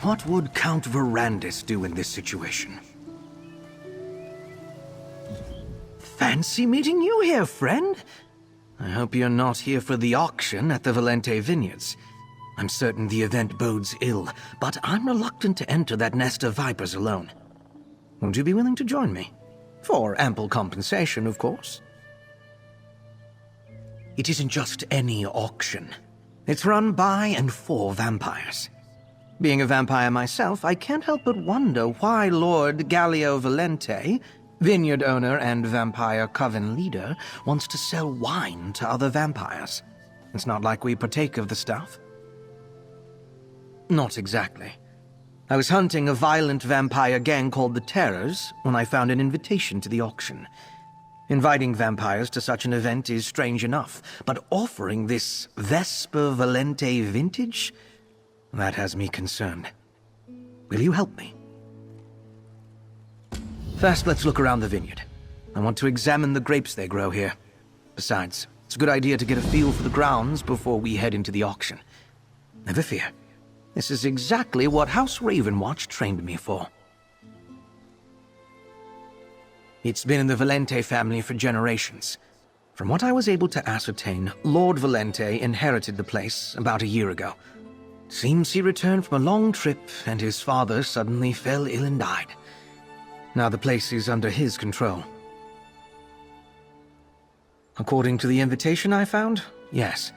What would Count Verandis do in this situation? Fancy meeting you here, friend. I hope you're not here for the auction at the Valente Vineyards. I'm certain the event bodes ill, but I'm reluctant to enter that nest of vipers alone. Would you be willing to join me? For ample compensation, of course. It isn't just any auction. It's run by and for vampires. Being a vampire myself, I can't help but wonder why Lord Gallio Valente, vineyard owner and vampire coven leader, wants to sell wine to other vampires. It's not like we partake of the stuff. Not exactly. I was hunting a violent vampire gang called the Terrors when I found an invitation to the auction. Inviting vampires to such an event is strange enough, but offering this Vesper Valente vintage? That has me concerned. Will you help me? First, let's look around the vineyard. I want to examine the grapes they grow here. Besides, it's a good idea to get a feel for the grounds before we head into the auction. Never fear. This is exactly what House Ravenwatch trained me for. It's been in the Valente family for generations. From what I was able to ascertain, Lord Valente inherited the place about a year ago. Seems he returned from a long trip and his father suddenly fell ill and died. Now the place is under his control. According to the invitation I found, yes.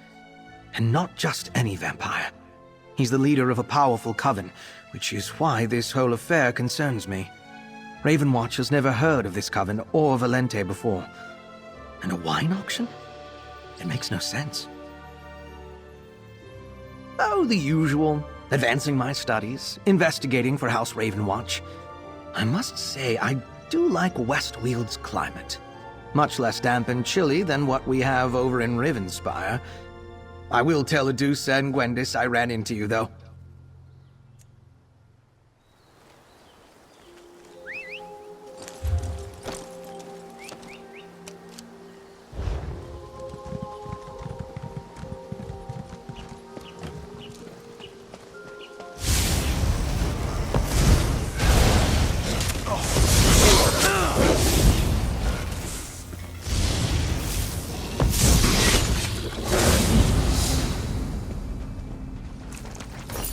And not just any vampire. He's the leader of a powerful coven, which is why this whole affair concerns me. Ravenwatch has never heard of this coven or Valente before. And a wine auction? It makes no sense. Oh, the usual. Advancing my studies, investigating for House Ravenwatch. I must say, I do like Westwield's climate. Much less damp and chilly than what we have over in Rivenspire. I will tell Adusa and Gwendis I ran into you, though.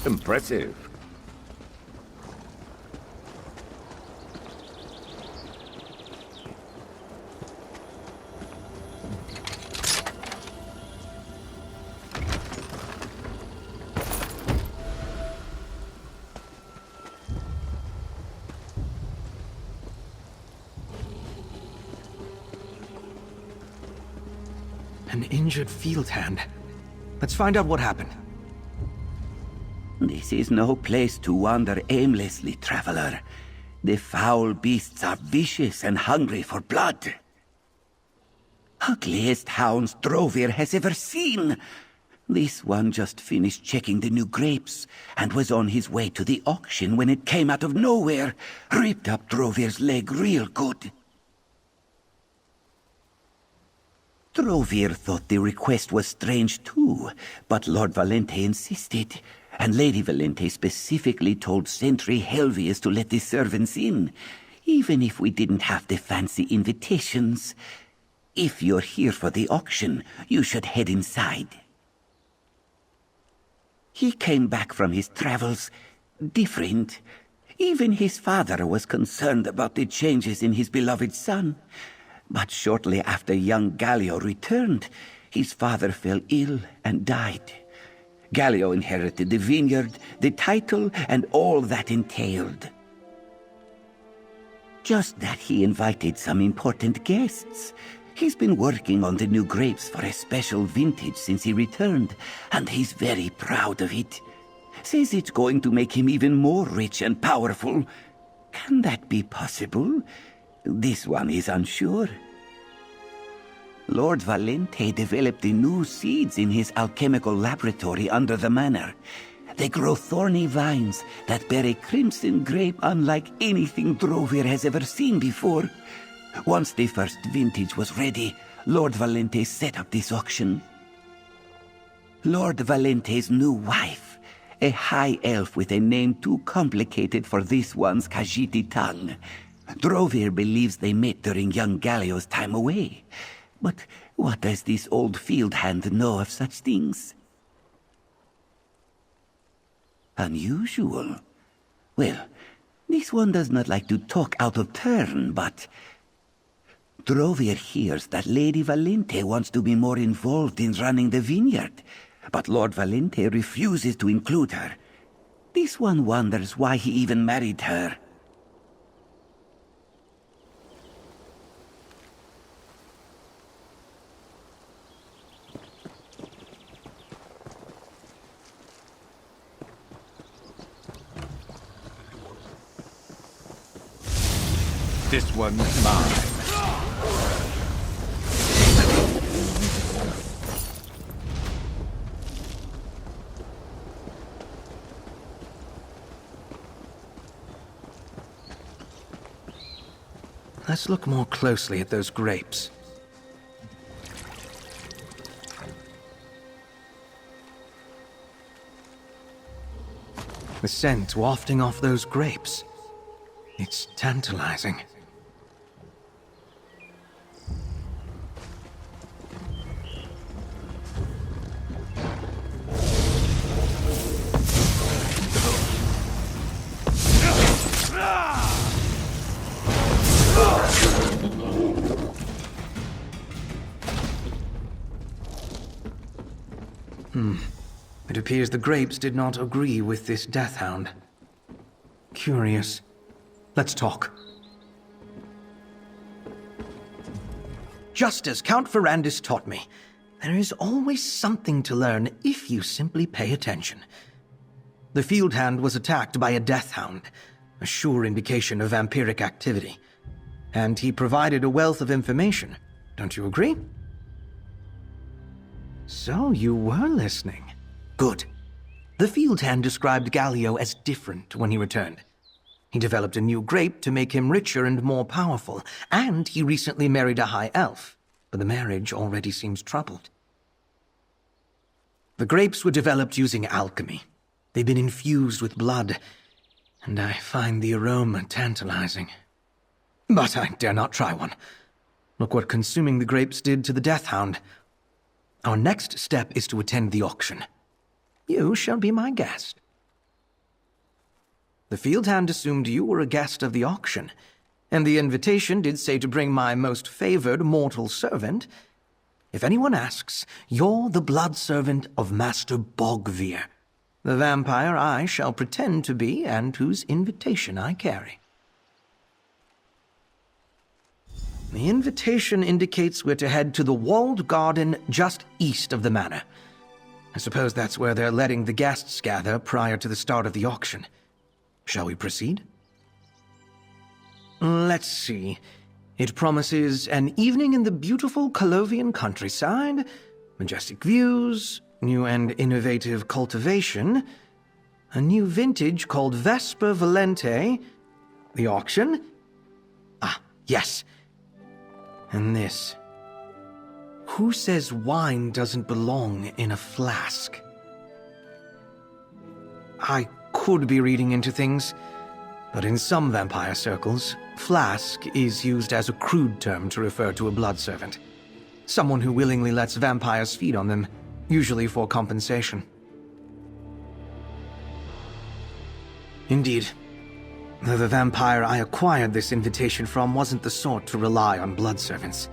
Impressive. An injured field hand. Let's find out what happened. This is no place to wander aimlessly, traveler. The foul beasts are vicious and hungry for blood. Ugliest hounds Drovir has ever seen. This one just finished checking the new grapes and was on his way to the auction when it came out of nowhere. Ripped up Drovir's leg real good. Drovir thought the request was strange too, but Lord Valente insisted. And Lady Valente specifically told Sentry Helvius to let the servants in, even if we didn't have the fancy invitations. If you're here for the auction, you should head inside. He came back from his travels different. Even his father was concerned about the changes in his beloved son. But shortly after young Gallio returned, his father fell ill and died. Gallio inherited the vineyard, the title, and all that entailed. Just that he invited some important guests. He's been working on the new grapes for a special vintage since he returned, and he's very proud of it. Says it's going to make him even more rich and powerful. Can that be possible? This one is unsure. Lord Valente developed the new seeds in his alchemical laboratory under the manor. They grow thorny vines that bear a crimson grape unlike anything Drovir has ever seen before. Once the first vintage was ready, Lord Valente set up this auction. Lord Valente's new wife, A high elf with a name too complicated for this one's Khajiiti tongue. Drovir believes they met during young Gallio's time away. But what does this old field hand know of such things? Unusual. Well, this one does not like to talk out of turn, but Drovir hears that Lady Valente wants to be more involved in running the vineyard, but Lord Valente refuses to include her. This one wonders why he even married her. This one's mine. Let's look more closely at those grapes. The scent wafting off those grapes. It's tantalizing. It appears the grapes did not agree with this death hound. Curious. Let's talk. Just as Count Ferrandis taught me, there is always something to learn if you simply pay attention. The field hand was attacked by a death hound, a sure indication of vampiric activity. And he provided a wealth of information. Don't you agree? So you were listening. Good. The field hand described Gallio as different when he returned. He developed a new grape to make him richer and more powerful, and he recently married a high elf, but the marriage already seems troubled. The grapes were developed using alchemy. They've been infused with blood, and I find the aroma tantalizing. But I dare not try one. Look what consuming the grapes did to the death hound. Our next step is to attend the auction. You shall be my guest. The field hand assumed you were a guest of the auction, and the invitation did say to bring my most favored mortal servant. If anyone asks, you're the blood servant of Master Bogvir, the vampire I shall pretend to be and whose invitation I carry. The invitation indicates we're to head to the walled garden just east of the manor. I suppose that's where they're letting the guests gather prior to the start of the auction. Shall we proceed? Let's see. It promises an evening in the beautiful Colovian countryside, majestic views, new and innovative cultivation, a new vintage called Vesper Valente, the auction. Ah, yes. And this. Who says wine doesn't belong in a flask? I could be reading into things, but in some vampire circles, flask is used as a crude term to refer to a blood servant. Someone who willingly lets vampires feed on them, usually for compensation. Indeed. Though the vampire I acquired this invitation from wasn't the sort to rely on blood servants.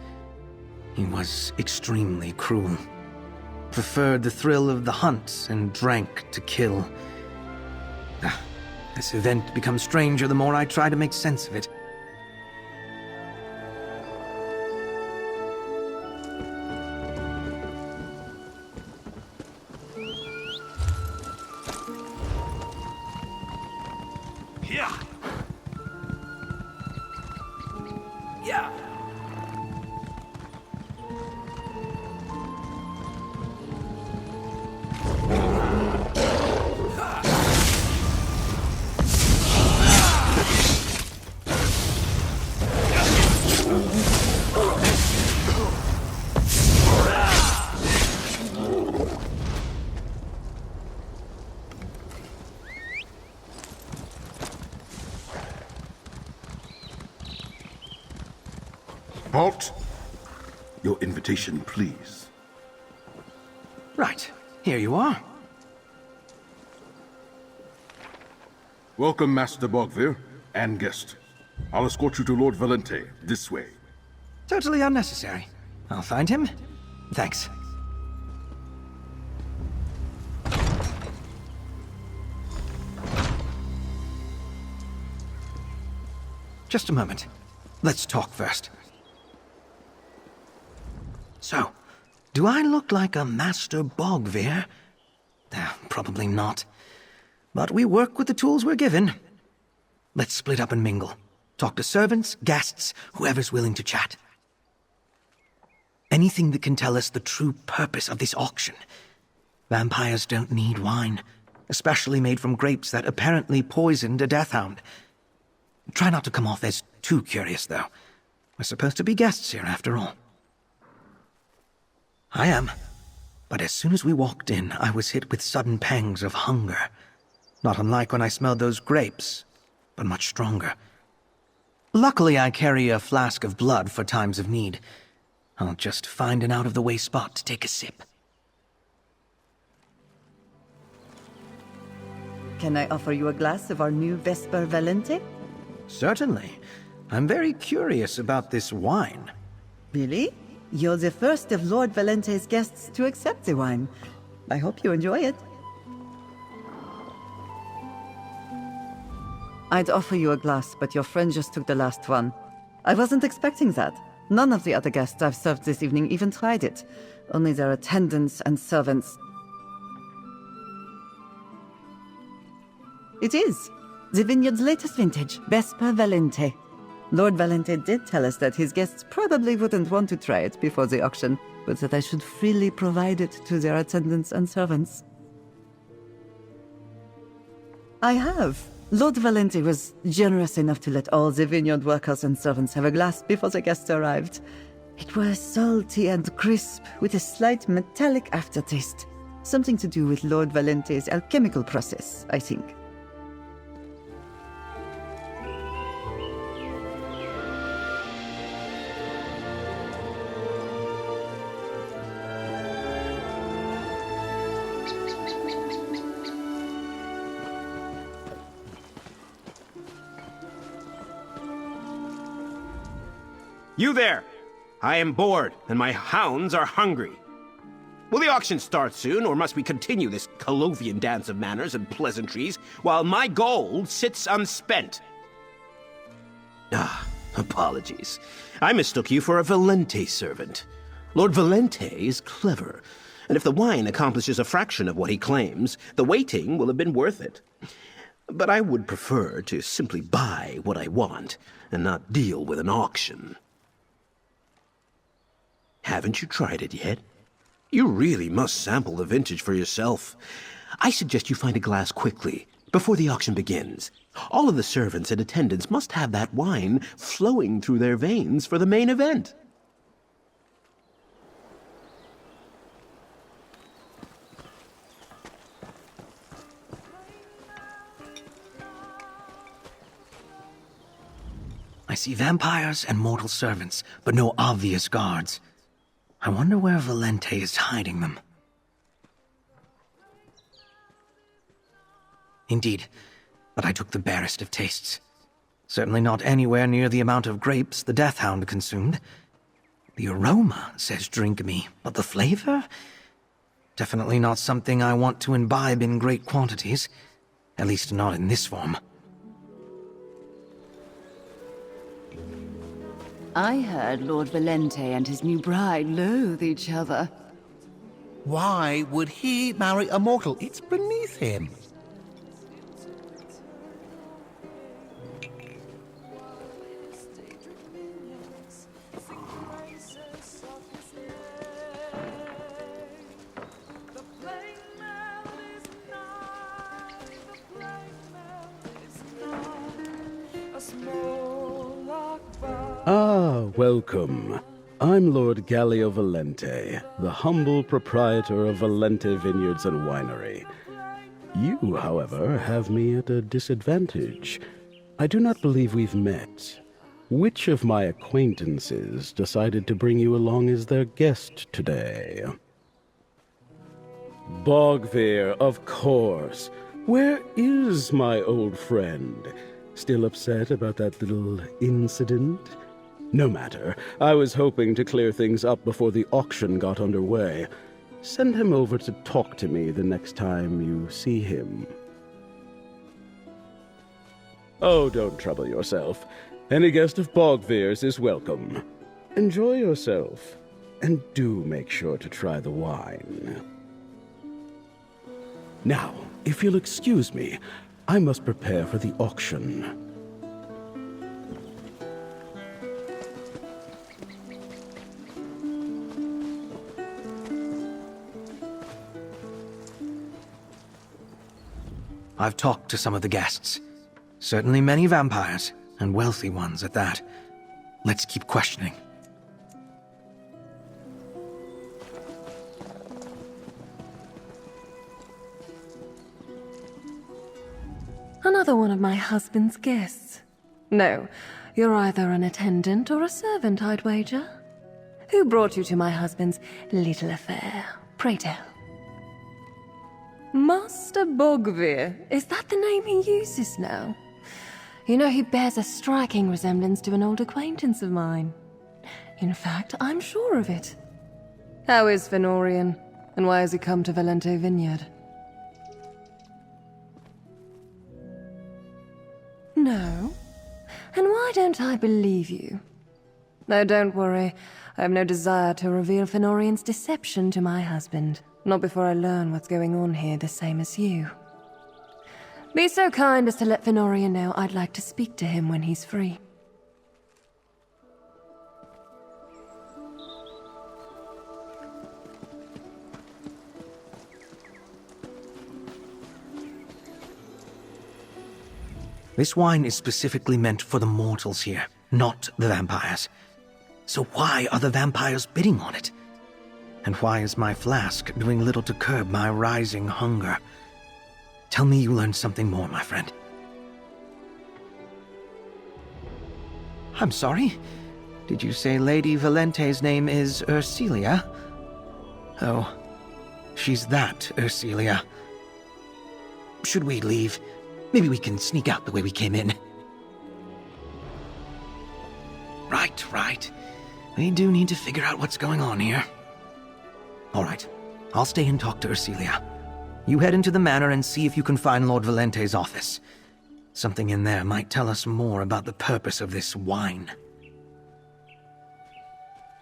He was extremely cruel. Preferred the thrill of the hunt and drank to kill. This event becomes stranger the more I try to make sense of it. Yeah. Yeah. Halt! Your invitation, please. Right. Here you are. Welcome, Master Bogvir, and guest. I'll escort you to Lord Valente, this way. Totally unnecessary. I'll find him. Thanks. Just a moment. Let's talk first. So, do I look like a Master Bogvir? Probably not. But we work with the tools we're given. Let's split up and mingle. Talk to servants, guests, whoever's willing to chat. Anything that can tell us the true purpose of this auction. Vampires don't need wine, especially made from grapes that apparently poisoned a deathhound. Try not to come off as too curious, though. We're supposed to be guests here, after all. I am. But as soon as we walked in, I was hit with sudden pangs of hunger. Not unlike when I smelled those grapes, but much stronger. Luckily, I carry a flask of blood for times of need. I'll just find an out-of-the-way spot to take a sip. Can I offer you a glass of our new Vesper Valente? Certainly. I'm very curious about this wine. Really? You're the first of Lord Valente's guests to accept the wine. I hope you enjoy it. I'd offer you a glass, but your friend just took the last one. I wasn't expecting that. None of the other guests I've served this evening even tried it. Only their attendants and servants. It is. The vineyard's latest vintage, Vesper Valente. Lord Valente did tell us that his guests probably wouldn't want to try it before the auction, but that I should freely provide it to their attendants and servants. I have. Lord Valente was generous enough to let all the vineyard workers and servants have a glass before the guests arrived. It was salty and crisp, with a slight metallic aftertaste. Something to do with Lord Valente's alchemical process, I think. You there! I am bored, and my hounds are hungry. Will the auction start soon, or must we continue this Colovian dance of manners and pleasantries while my gold sits unspent? Apologies. I mistook you for a Valente servant. Lord Valente is clever, and if the wine accomplishes a fraction of what he claims, the waiting will have been worth it. But I would prefer to simply buy what I want, and not deal with an auction. Haven't you tried it yet? You really must sample the vintage for yourself. I suggest you find a glass quickly, before the auction begins. All of the servants and attendants must have that wine flowing through their veins for the main event. I see vampires and mortal servants, but no obvious guards. I wonder where Valente is hiding them. Indeed, but I took the barest of tastes. Certainly not anywhere near the amount of grapes the Deathhound consumed. The aroma says drink me, but the flavor? Definitely not something I want to imbibe in great quantities. At least not in this form. I heard Lord Valente and his new bride loathe each other. Why would he marry a mortal? It's beneath him. Ah, welcome. I'm Lord Gallio Valente, the humble proprietor of Valente Vineyards and Winery. You, however, have me at a disadvantage. I do not believe we've met. which of my acquaintances decided to bring you along as their guest today? Bogvir, of course. Where is my old friend? Still upset about that little incident? No matter. I was hoping to clear things up before the auction got underway. Send him over to talk to me the next time you see him. Oh, don't trouble yourself. Any guest of Bogvir's is welcome. Enjoy yourself, and do make sure to try the wine. Now, if you'll excuse me, I must prepare for the auction. I've talked to some of the guests. Certainly many vampires, and wealthy ones at that. Let's keep questioning. Another one of my husband's guests. No, you're either an attendant or a servant, I'd wager. Who brought you to my husband's little affair? Pray tell. Master Bogvir, is that the name he uses now? You know, he bears a striking resemblance to an old acquaintance of mine. In fact, I'm sure of it. How is Fennorian, and why has he come to Valente Vineyard? No? And why don't I believe you? No, don't worry. I have no desire to reveal Fennorian's deception to my husband. Not before I learn what's going on here, the same as you. Be so kind as to let Fennorian know I'd like to speak to him when he's free. This wine is specifically meant for the mortals here, not the vampires. So why are the vampires bidding on it? And why is my flask doing little to curb my rising hunger? Tell me you learned something more, my friend. I'm sorry? Did you say Lady Valente's name is Ursilia? Oh, she's that Ursilia. Should we leave? Maybe we can sneak out the way we came in. Right. We do need to figure out what's going on here. All right, I'll stay and talk to Ursilia. You head into the manor and see if you can find Lord Valente's office. Something in there might tell us more about the purpose of this wine.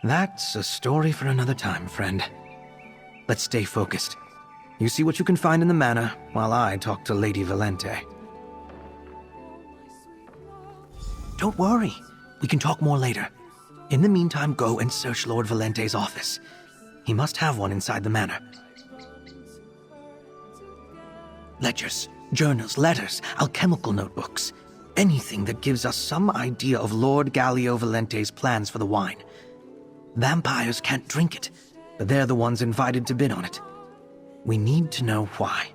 That's a story for another time, friend. Let's stay focused. You see what you can find in the manor, while I talk to Lady Valente. Don't worry. We can talk more later. In the meantime, go and search Lord Valente's office. He must have one inside the manor. Ledgers, journals, letters, alchemical notebooks. Anything that gives us some idea of Lord Gallio Valente's plans for the wine. Vampires can't drink it, but they're the ones invited to bid on it. We need to know why.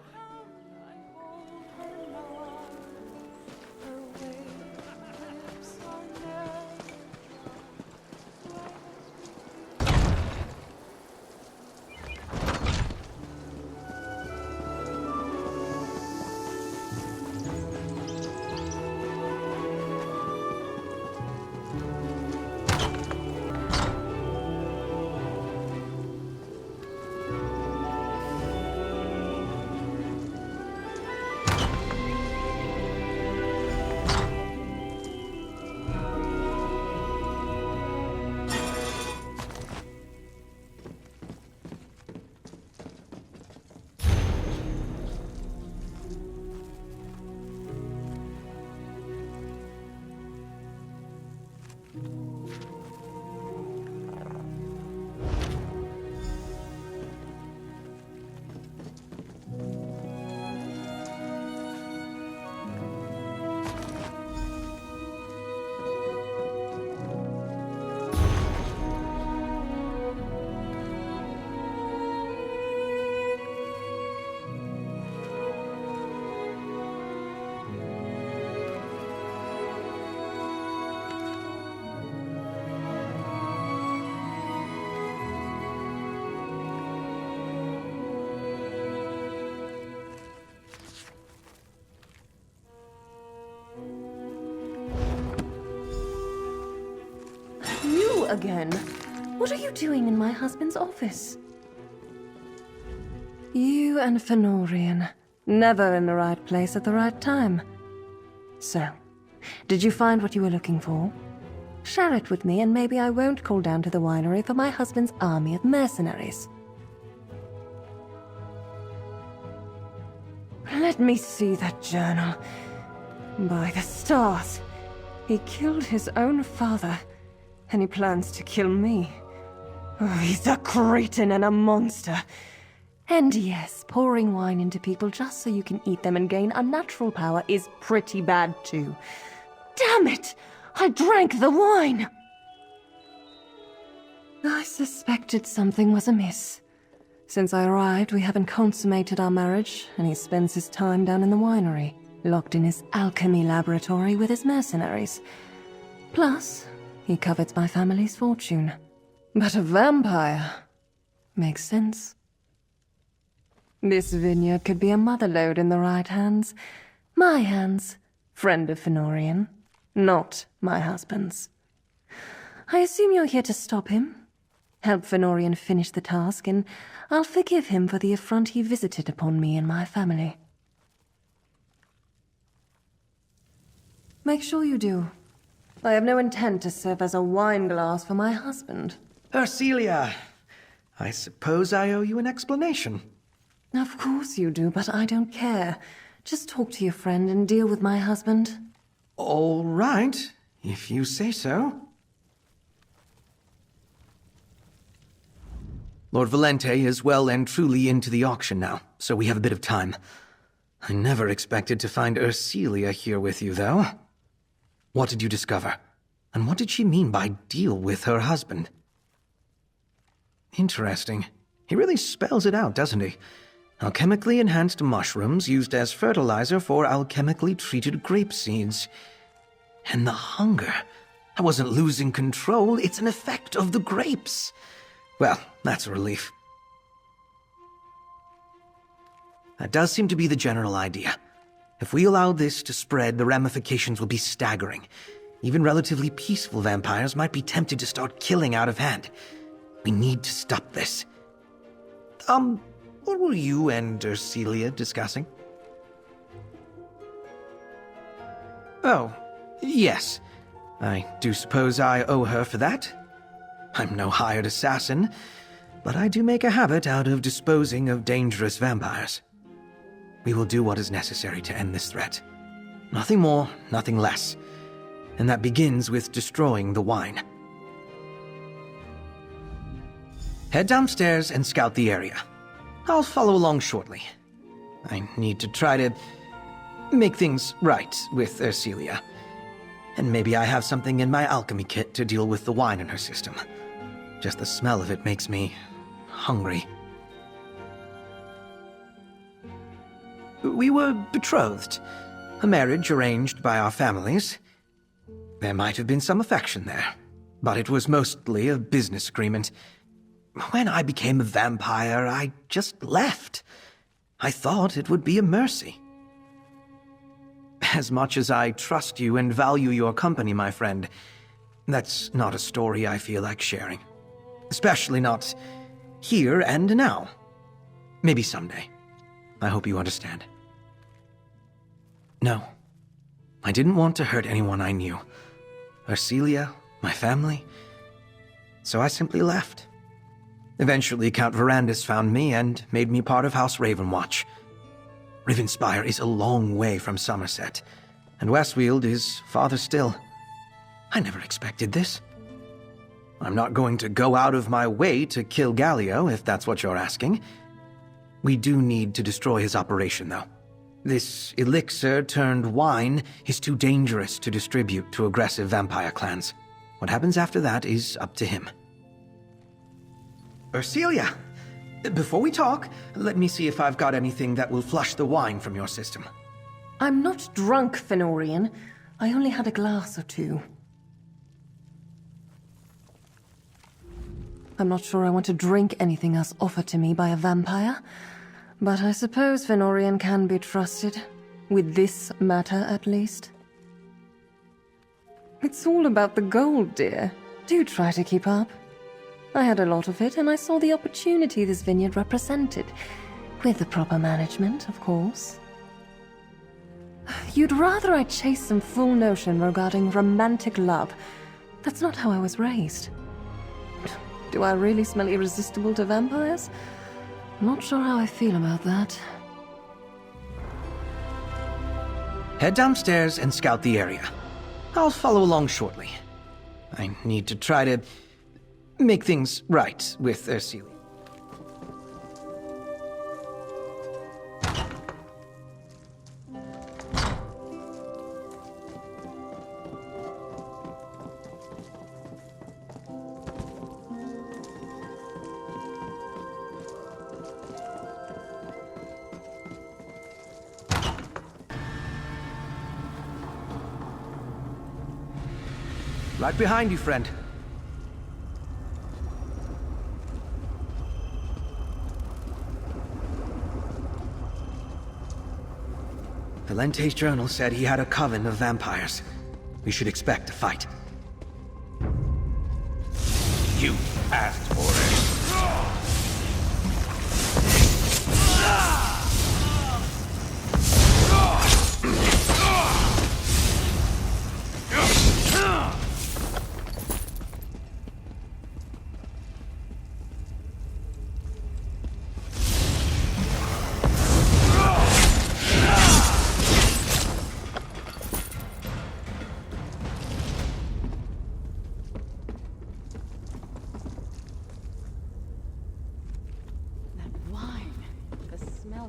You again? What are you doing in my husband's office? You and Fennorian. Never in the right place at the right time. So, did you find what you were looking for? Share it with me, and maybe I won't call down to the winery for my husband's army of mercenaries. Let me see that journal. By the stars, he killed his own father, and he plans to kill me. Oh, he's a cretin and a monster. And yes, pouring wine into people just so you can eat them and gain unnatural power is pretty bad too. Damn it! I drank the wine! I suspected something was amiss. Since I arrived, we haven't consummated our marriage, and he spends his time down in the winery, locked in his alchemy laboratory with his mercenaries. Plus, he covets my family's fortune. But a vampire makes sense. This vineyard could be a motherlode in the right hands. My hands, friend of Fennorian, not my husband's. I assume you're here to stop him? Help Fennorian finish the task, and I'll forgive him for the affront he visited upon me and my family. Make sure you do. I have no intent to serve as a wine glass for my husband. Ursilia, I suppose I owe you an explanation. Of course you do, but I don't care. Just talk to your friend and deal with my husband. All right, if you say so. Lord Valente is well and truly into the auction now, so we have a bit of time. I never expected to find Ursilia here with you, though. What did you discover? And what did she mean by deal with her husband? Interesting. He really spells it out, doesn't he? Alchemically enhanced mushrooms used as fertilizer for alchemically treated grape seeds. And the hunger. I wasn't losing control. It's an effect of the grapes. Well, that's a relief. That does seem to be the general idea. If we allow this to spread, the ramifications will be staggering. Even relatively peaceful vampires might be tempted to start killing out of hand. We need to stop this. What were you and Ursilia discussing? Oh, yes. I do suppose I owe her for that. I'm no hired assassin, but I do make a habit out of disposing of dangerous vampires. We will do what is necessary to end this threat. Nothing more, nothing less. And that begins with destroying the wine. Head downstairs and scout the area. I'll follow along shortly. I need to try to make things right with Ursilia. And maybe I have something in my alchemy kit to deal with the wine in her system. Just the smell of it makes me hungry. We were betrothed. A marriage arranged by our families. There might have been some affection there, but it was mostly a business agreement. When I became a vampire, I just left. I thought it would be a mercy. As much as I trust you and value your company, my friend, that's not a story I feel like sharing. Especially not here and now. Maybe someday. I hope you understand. No. I didn't want to hurt anyone I knew. Ursilia, my family. So I simply left. Eventually, Count Verandis found me and made me part of House Ravenwatch. Rivenspire is a long way from Somerset, and Westfield is farther still. I never expected this. I'm not going to go out of my way to kill Gallio, if that's what you're asking. We do need to destroy his operation, though. This elixir turned wine is too dangerous to distribute to aggressive vampire clans. What happens after that is up to him. Ursilia, before we talk, let me see if I've got anything that will flush the wine from your system. I'm not drunk, Fennorian. I only had a glass or two. I'm not sure I want to drink anything else offered to me by a vampire, but I suppose Fennorian can be trusted. With this matter, at least. It's all about the gold, dear. Do try to keep up. I had a lot of it, and I saw the opportunity this vineyard represented. With the proper management, of course. You'd rather I chase some fool notion regarding romantic love. That's not how I was raised. Do I really smell irresistible to vampires? Not sure how I feel about that. Head downstairs and scout the area. I'll follow along shortly. I need to try to make things right with Ursula. Right behind you, friend. Valente's journal said he had a coven of vampires. We should expect a fight. You asked for it.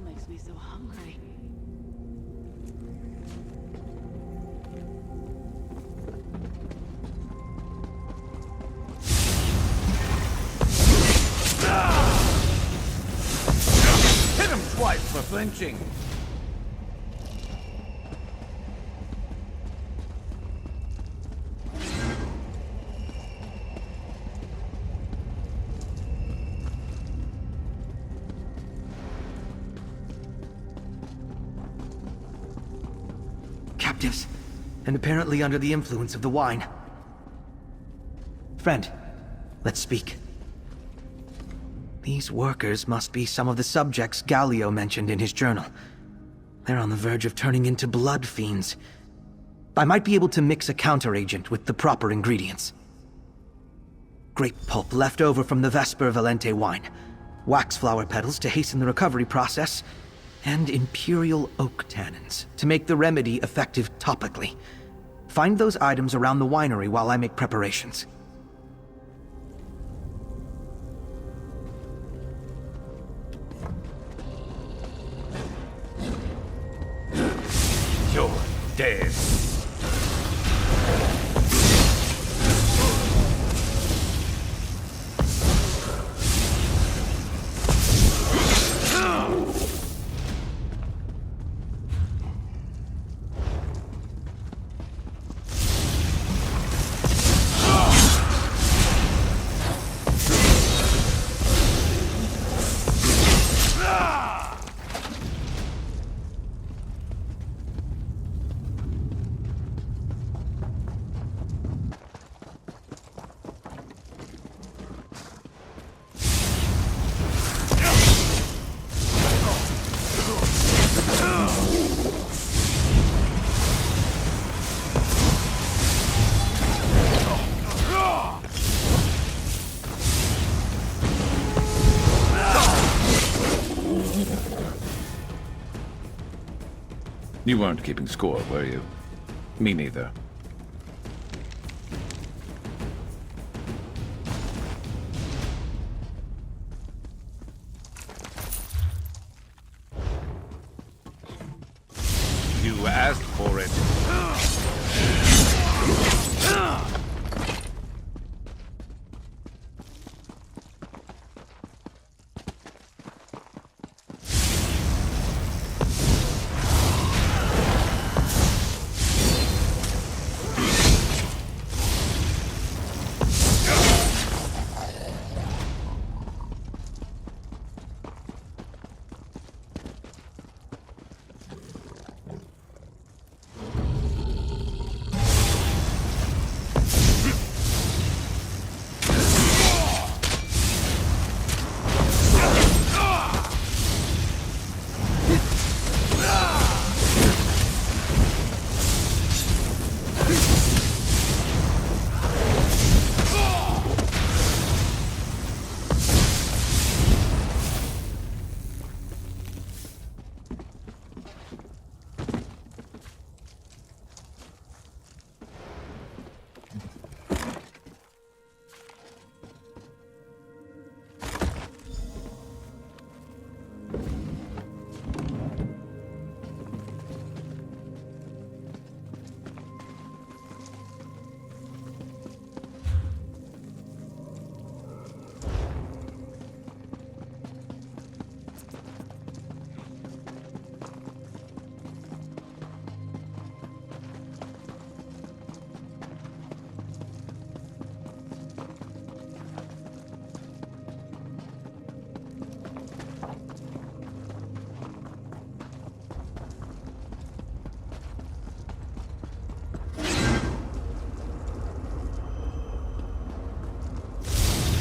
Makes me so hungry. Hit him twice for flinching. Captives, and apparently under the influence of the wine. Friend, let's speak. These workers must be some of the subjects Gallio mentioned in his journal. They're on the verge of turning into blood fiends. I might be able to mix a counteragent with the proper ingredients. Grape pulp left over from the Vesper Valente wine, wax flower petals to hasten the recovery process, and imperial oak tannins to make the remedy effective topically. Find those items around the winery while I make preparations. You're dead. You weren't keeping score, were you? Me neither. You asked for it.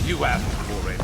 You asked for it.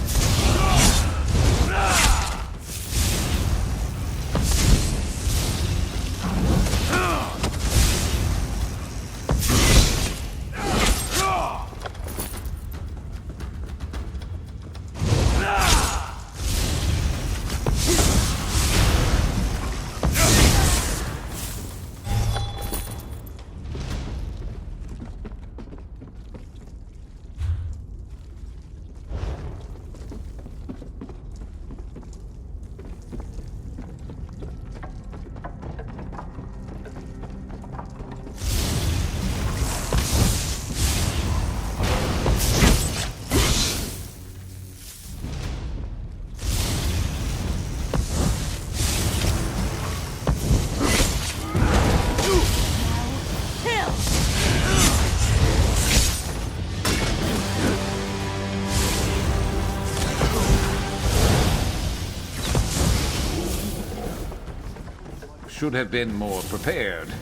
Should have been more prepared.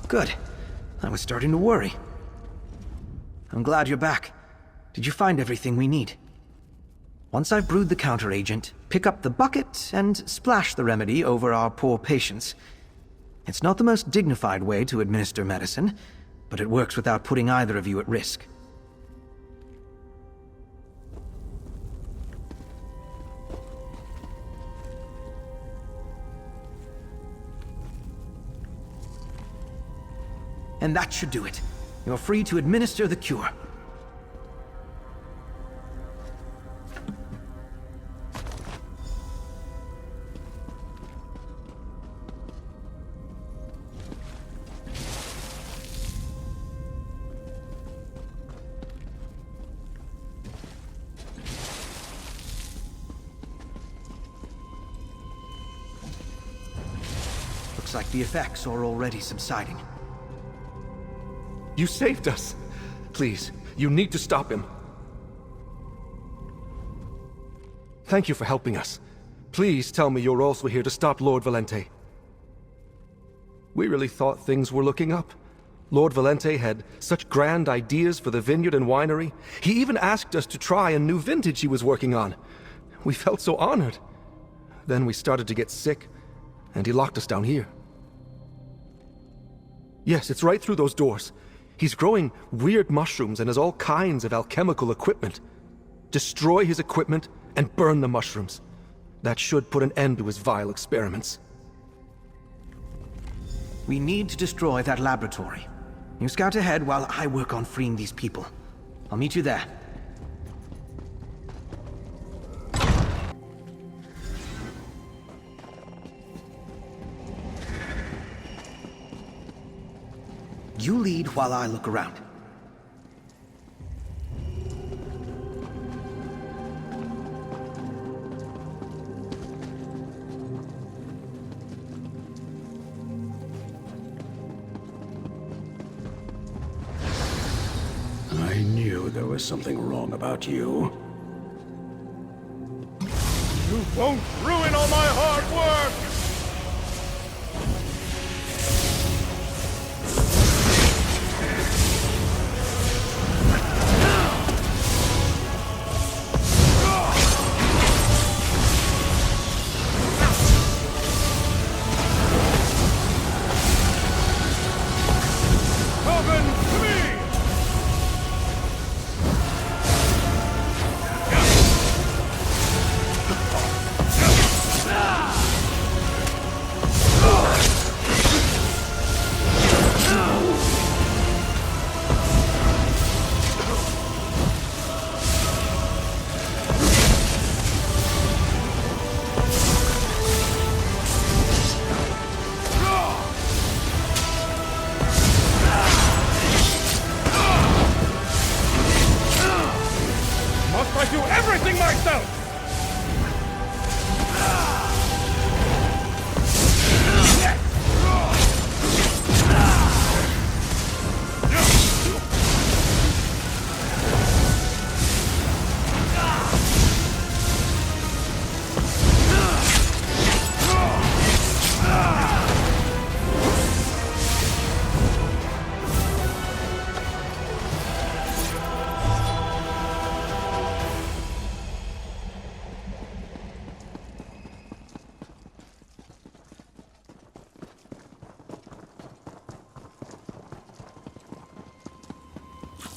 Good. I was starting to worry. I'm glad you're back. Did you find everything we need? Once I've brewed the counteragent, pick up the bucket and splash the remedy over our poor patients. It's not the most dignified way to administer medicine, but it works without putting either of you at risk. And that should do it. You're free to administer the cure. Looks like the effects are already subsiding. You saved us. Please, you need to stop him. Thank you for helping us. Please tell me you're also here to stop Lord Valente. We really thought things were looking up. Lord Valente had such grand ideas for the vineyard and winery. He even asked us to try a new vintage he was working on. We felt so honored. Then we started to get sick, and he locked us down here. Yes, it's right through those doors. He's growing weird mushrooms and has all kinds of alchemical equipment. Destroy his equipment and burn the mushrooms. That should put an end to his vile experiments. We need to destroy that laboratory. You scout ahead while I work on freeing these people. I'll meet you there. You lead while I look around. I knew there was something wrong about you. You won't ruin all my hard work!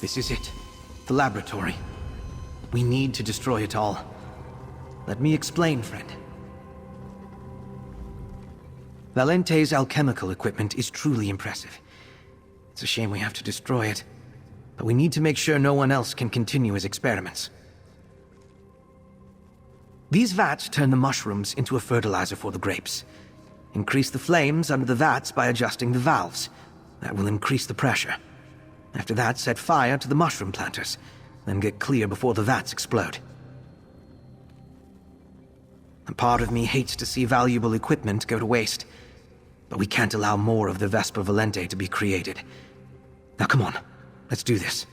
This is it. The laboratory. We need to destroy it all. Let me explain, friend. Valente's alchemical equipment is truly impressive. It's a shame we have to destroy it, but we need to make sure no one else can continue his experiments. These vats turn the mushrooms into a fertilizer for the grapes. Increase the flames under the vats by adjusting the valves. That will increase the pressure. After that, set fire to the mushroom planters, then get clear before the vats explode. A part of me hates to see valuable equipment go to waste, but we can't allow more of the Vesper Valente to be created. Now come on, let's do this.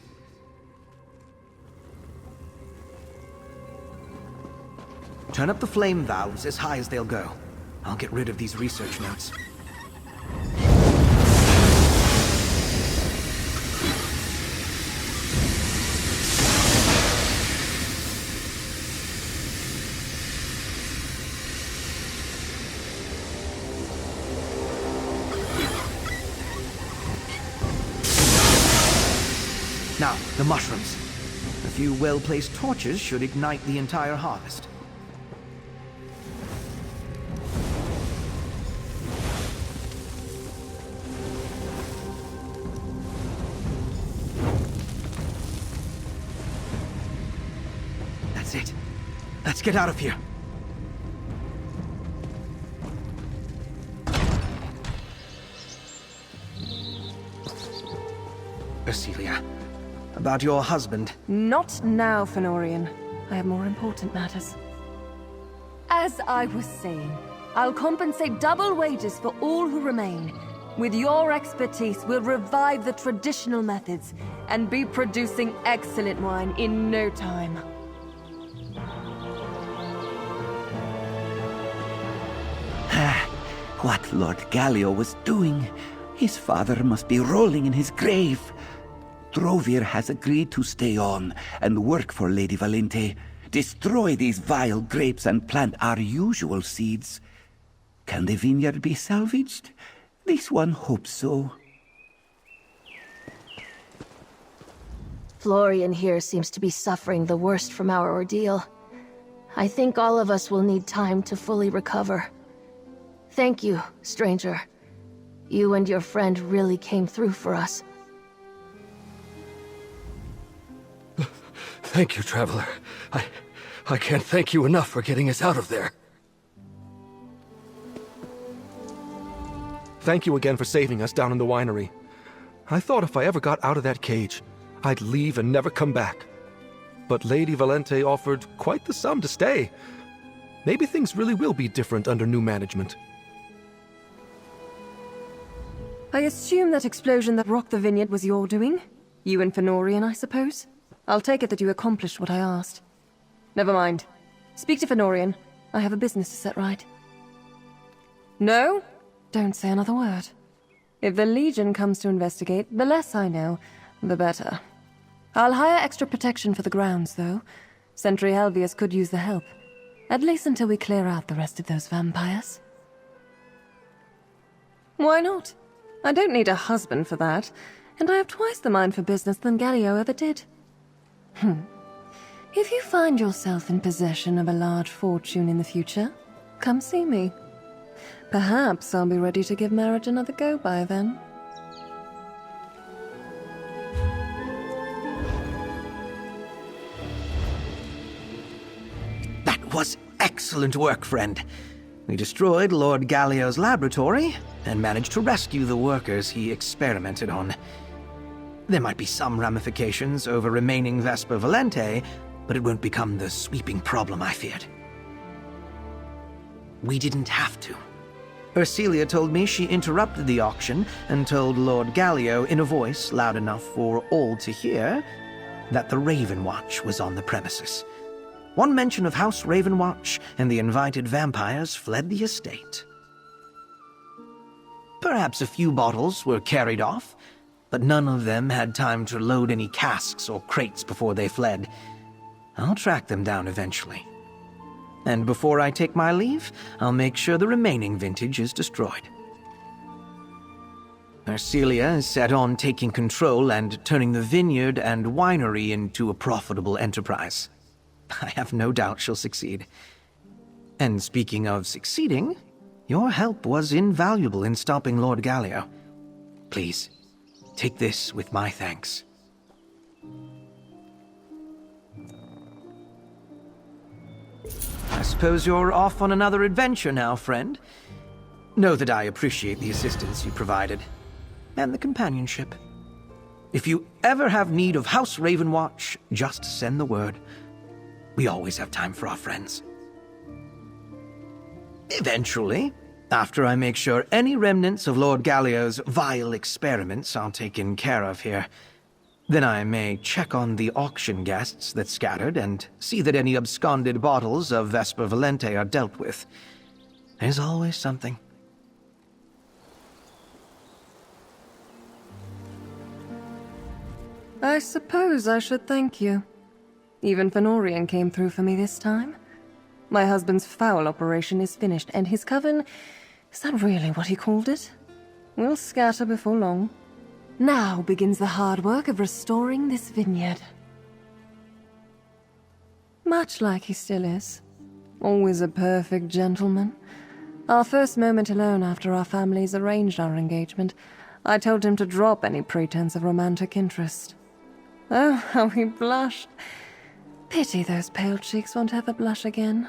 Turn up the flame valves as high as they'll go. I'll get rid of these research notes. Now, the mushrooms. A few well-placed torches should ignite the entire harvest. That's it. Let's get out of here. Ursilia. About your husband. Not now, Fennorian. I have more important matters. As I was saying, I'll compensate double wages for all who remain. With your expertise, we'll revive the traditional methods and be producing excellent wine in no time. What Lord Gallio was doing, his father must be rolling in his grave. Drovir has agreed to stay on and work for Lady Valente, destroy these vile grapes and plant our usual seeds. Can the vineyard be salvaged? This one hopes so. Florian here seems to be suffering the worst from our ordeal. I think all of us will need time to fully recover. Thank you, stranger. You and your friend really came through for us. Thank you, Traveler. I can't thank you enough for getting us out of there. Thank you again for saving us down in the winery. I thought if I ever got out of that cage, I'd leave and never come back. But Lady Valente offered quite the sum to stay. Maybe things really will be different under new management. I assume that explosion that rocked the vineyard was your doing? You and Fennorian, I suppose? I'll take it that you accomplished what I asked. Never mind. Speak to Fennorian. I have a business to set right. No? Don't say another word. If the Legion comes to investigate, the less I know, the better. I'll hire extra protection for the grounds, though. Sentry Helvius could use the help. At least until we clear out the rest of those vampires. Why not? I don't need a husband for that, and I have twice the mind for business than Gallio ever did. If you find yourself in possession of a large fortune in the future, come see me. Perhaps I'll be ready to give marriage another go by then. That was excellent work, friend. We destroyed Lord Gallio's laboratory and managed to rescue the workers he experimented on. There might be some ramifications over remaining Vesper Valente, but it won't become the sweeping problem I feared. We didn't have to. Ursilia told me she interrupted the auction and told Lord Gallio in a voice loud enough for all to hear that the Ravenwatch was on the premises. One mention of House Ravenwatch and the invited vampires fled the estate. Perhaps a few bottles were carried off, but none of them had time to load any casks or crates before they fled. I'll track them down eventually. And before I take my leave, I'll make sure the remaining vintage is destroyed. Arcelia is set on taking control and turning the vineyard and winery into a profitable enterprise. I have no doubt she'll succeed. And speaking of succeeding, your help was invaluable in stopping Lord Gallio. Please, take this with my thanks. I suppose you're off on another adventure now, friend. Know that I appreciate the assistance you provided, and the companionship. If you ever have need of House Ravenwatch, just send the word. We always have time for our friends. Eventually, after I make sure any remnants of Lord Gallio's vile experiments are taken care of here, then I may check on the auction guests that scattered and see that any absconded bottles of Vesper Valente are dealt with. There's always something. I suppose I should thank you. Even Fennorian came through for me this time. My husband's foul operation is finished, and his coven... is that really what he called it? Will scatter before long. Now begins the hard work of restoring this vineyard. Much like he still is. Always a perfect gentleman. Our first moment alone after our families arranged our engagement, I told him to drop any pretense of romantic interest. Oh, how he blushed. Pity those pale cheeks won't ever blush again.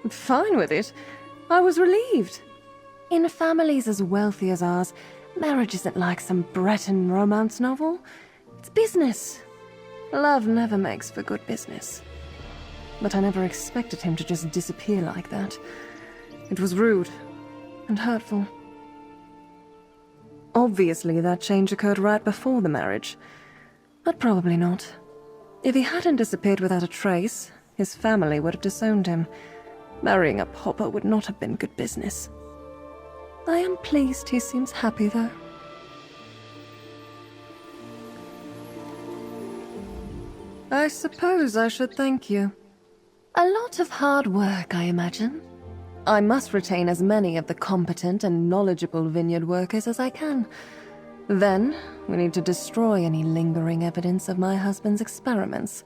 Fine with it. I was relieved. In families as wealthy as ours, marriage isn't like some Breton romance novel. It's business. Love never makes for good business. But I never expected him to just disappear like that. It was rude and hurtful. Obviously, that change occurred right before the marriage. But probably not. If he hadn't disappeared without a trace, his family would have disowned him. Marrying a pauper would not have been good business. I am pleased he seems happy, though. I suppose I should thank you. A lot of hard work, I imagine. I must retain as many of the competent and knowledgeable vineyard workers as I can. Then, we need to destroy any lingering evidence of my husband's experiments.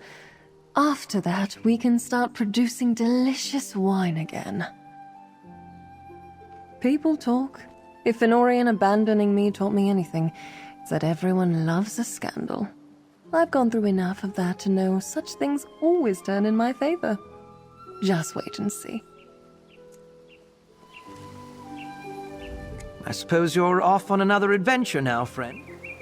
After that, we can start producing delicious wine again. People talk. If Fennorian abandoning me taught me anything, it's that everyone loves a scandal. I've gone through enough of that to know such things always turn in my favor. Just wait and see. I suppose you're off on another adventure now, friend.